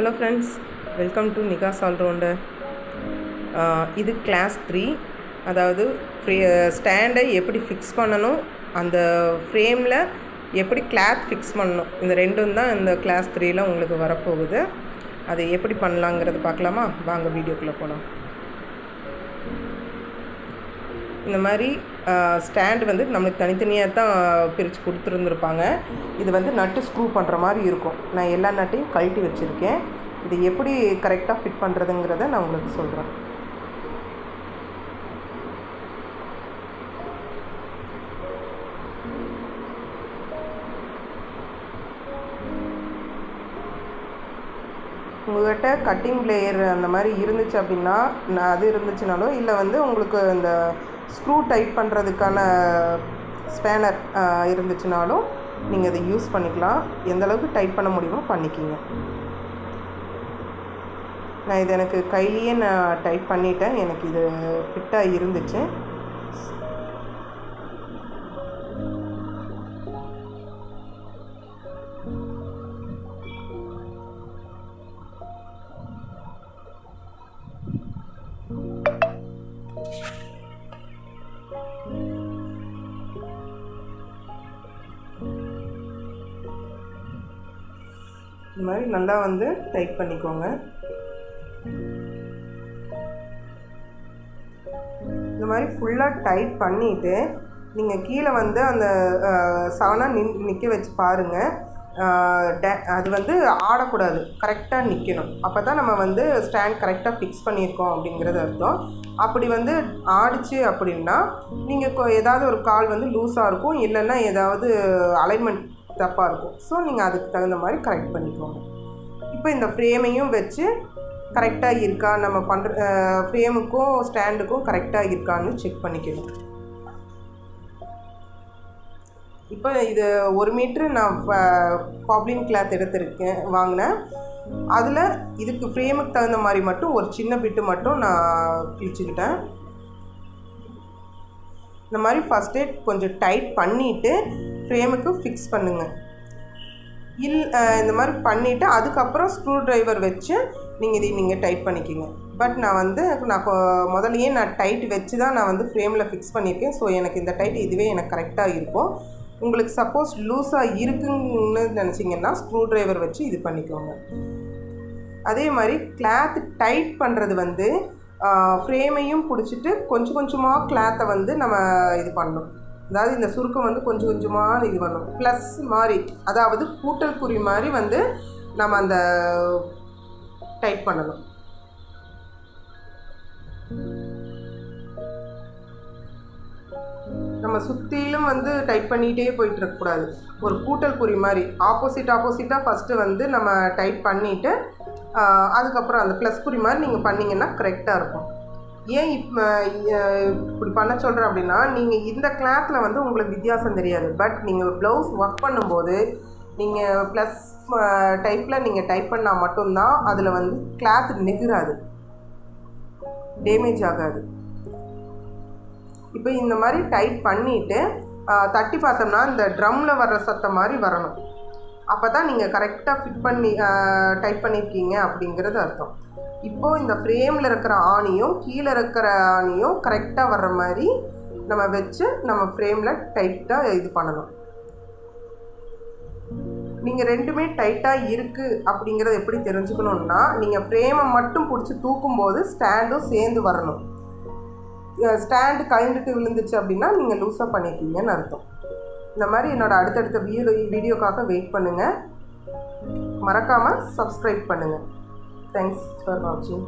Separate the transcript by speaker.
Speaker 1: Hello friends, welcome to Nikas allrounder. இது class 3. அதாவது ஸ்டாண்டை எப்படி ஃபிக்ஸ் பண்ணணும், அந்த ஃப்ரேமில் எப்படி கிளாத் ஃபிக்ஸ் பண்ணணும், இந்த ரெண்டும் தான் இந்த கிளாஸ் 3ல் உங்களுக்கு வரப்போகுது. அதை எப்படி பண்ணலாங்கிறது பார்க்கலாமா? வாங்க வீடியோக்குள்ளே போகலாம். இந்த மாதிரி ஸ்டாண்டு வந்து நம்மளுக்கு தனித்தனியாக தான் பிரித்து கொடுத்துருந்துருப்பாங்க. இது வந்து நட்டு ஸ்க்ரூ பண்ணுற மாதிரி இருக்கும். நான் எல்லா நட்டையும் கழட்டி வச்சுருக்கேன். இது எப்படி கரெக்டாக ஃபிட் பண்ணுறதுங்கிறத நான் உங்களுக்கு சொல்கிறேன். உங்கள்கிட்ட கட்டிங் பிளேயர் அந்த மாதிரி இருந்துச்சு அப்படின்னா, அது இருந்துச்சுனாலும், இல்லை வந்து உங்களுக்கு இந்த ஸ்க்ரூ டைட் பண்ணுறதுக்கான ஸ்பேனர் இருந்துச்சுனாலும் நீங்கள் அதை யூஸ் பண்ணிக்கலாம். எந்த அளவுக்கு டைட் பண்ண முடியுமோ பண்ணிக்கிங்க. நான் இது எனக்கு கையிலேயே நான் டைட் பண்ணிட்டேன். எனக்கு இது ஃபிட்டாக இருந்துச்சு. இந்த மாதிரி நல்லா வந்து டைட் பண்ணிக்கோங்க. இந்த மாதிரி ஃபுல்லாக டைட் பண்ணிவிட்டு நீங்கள் கீழே வந்து அந்த சவனாக நிற்க வச்சு பாருங்கள். அது வந்து ஆடக்கூடாது, கரெக்டாக நிற்கணும். அப்போ தான் நம்ம வந்து ஸ்டாண்ட் கரெக்டாக ஃபிக்ஸ் பண்ணியிருக்கோம் அப்படிங்கிறது அர்த்தம். அப்படி வந்து ஆடிச்சு அப்படின்னா நீங்கள் ஏதாவது ஒரு கால் வந்து லூஸாக இருக்கும், இல்லைன்னா ஏதாவது அலைன்மெண்ட் தப்பாக இருக்கும். ஸோ நீங்கள் அதுக்கு தகுந்த மாதிரி கரெக்ட் பண்ணிக்கோங்க. இப்போ இந்த ஃப்ரேமையும் வச்சு கரெக்டாக இருக்கா, நம்ம பண்ணுற ஃப்ரேமுக்கும் ஸ்டாண்டுக்கும் கரெக்டாக இருக்கான்னு செக் பண்ணிக்கணும். இப்போ இது 1 மீட்ரு நான் பாப்ளின் கிளாத் வாங்கினேன். அதில் இதுக்கு ஃப்ரேமுக்கு தகுந்த மாதிரி மட்டும் ஒரு சின்ன பிட்டு மட்டும் நான் கிழிச்சுக்கிட்டேன். இந்த மாதிரி ஃபஸ்ட்டே கொஞ்சம் டைட் பண்ணிவிட்டு ஃப்ரேமுக்கு ஃபிக்ஸ் பண்ணுங்கள். இந்த மாதிரி பண்ணிவிட்டு அதுக்கப்புறம் ஸ்க்ரூ ட்ரைவர் வச்சு நீங்கள் டைட் பண்ணிக்கிங்க. பட் நான் முதல்லையே நான் டைட் வச்சு தான் நான் வந்து ஃப்ரேமில் ஃபிக்ஸ் பண்ணியிருக்கேன். ஸோ எனக்கு இந்த டைட் இதுவே எனக்கு கரெக்டாக இருக்கும். உங்களுக்கு சப்போஸ் லூஸாக இருக்குன்னு நினச்சிங்கன்னா ஸ்க்ரூ ட்ரைவர் வச்சு இது பண்ணிக்கோங்க. அதே மாதிரி கிளாத் டைட் பண்ணுறது வந்து ஃப்ரேமையும் பிடிச்சிட்டு கொஞ்சம் கொஞ்சமாக கிளாத்தை வந்து நம்ம இது பண்ணணும். அதாவது இந்த சுருக்கம் வந்து கொஞ்சம் கொஞ்சமாக இது பண்ணணும். ப்ளஸ் மாதிரி, அதாவது கூட்டல் குறி மாதிரி வந்து நம்ம அந்த டைட் பண்ணணும். நம்ம சுற்றிலும் வந்து டைட் பண்ணிகிட்டே போயிட்டு இருக்கக்கூடாது. ஒரு கூட்டல் குறி மாதிரி ஆப்போசிட்டாக ஃபஸ்ட்டு வந்து நம்ம டைட் பண்ணிவிட்டு அதுக்கப்புறம் அந்த ப்ளஸ் குறி மாதிரி நீங்கள் பண்ணிங்கன்னா கரெக்டாக இருக்கும். ஏன் இப்படி பண்ண சொல்கிறேன் அப்படின்னா, நீங்கள் இந்த கிளாத்தில் வந்து உங்களுக்கு வித்தியாசம் தெரியாது. பட் நீங்கள் ப்ளவுஸ் ஒர்க் பண்ணும்போது நீங்கள் ப்ளஸ் டைப்பில் நீங்கள் டைப் பண்ணால் மட்டும்தான் அதில் வந்து கிளாத் நெகிராது, டேமேஜ் ஆகாது. இப்போ இந்த மாதிரி டைட் பண்ணிவிட்டு தட்டி பார்த்தோம்னா இந்த ட்ரம்மில் வர்ற சத்தம் மாதிரி வரணும். அப்போ தான் நீங்கள் கரெக்டாக ஃபிட் பண்ணி டைட் பண்ணியிருக்கீங்க அப்படிங்கிறது அர்த்தம். இப்போது இந்த ஃப்ரேமில் இருக்கிற ஆணியும் கீழே இருக்கிற ஆணியும் கரெக்டாக வர்ற மாதிரி நம்ம வச்சு நம்ம ஃப்ரேமில் டைட்டாக இது பண்ணணும். நீங்கள் ரெண்டுமே டைட்டாக இருக்குது அப்படிங்கிறத எப்படி தெரிஞ்சுக்கணுன்னா, நீங்கள் ஃப்ரேமை மட்டும் பிடிச்சி தூக்கும்போது ஸ்டாண்டும் சேர்ந்து வரணும். ஸ்டாண்டு கழண்டுட்டு விழுந்துச்சு அப்படின்னா நீங்கள் லூஸாக பண்ணியிருக்கீங்கன்னு அர்த்தம். இந்த மாதிரி என்னோடய அடுத்தடுத்த வீடியோக்காக வெயிட் பண்ணுங்கள். மறக்காமல் சப்ஸ்கிரைப் பண்ணுங்கள். Thanks for watching.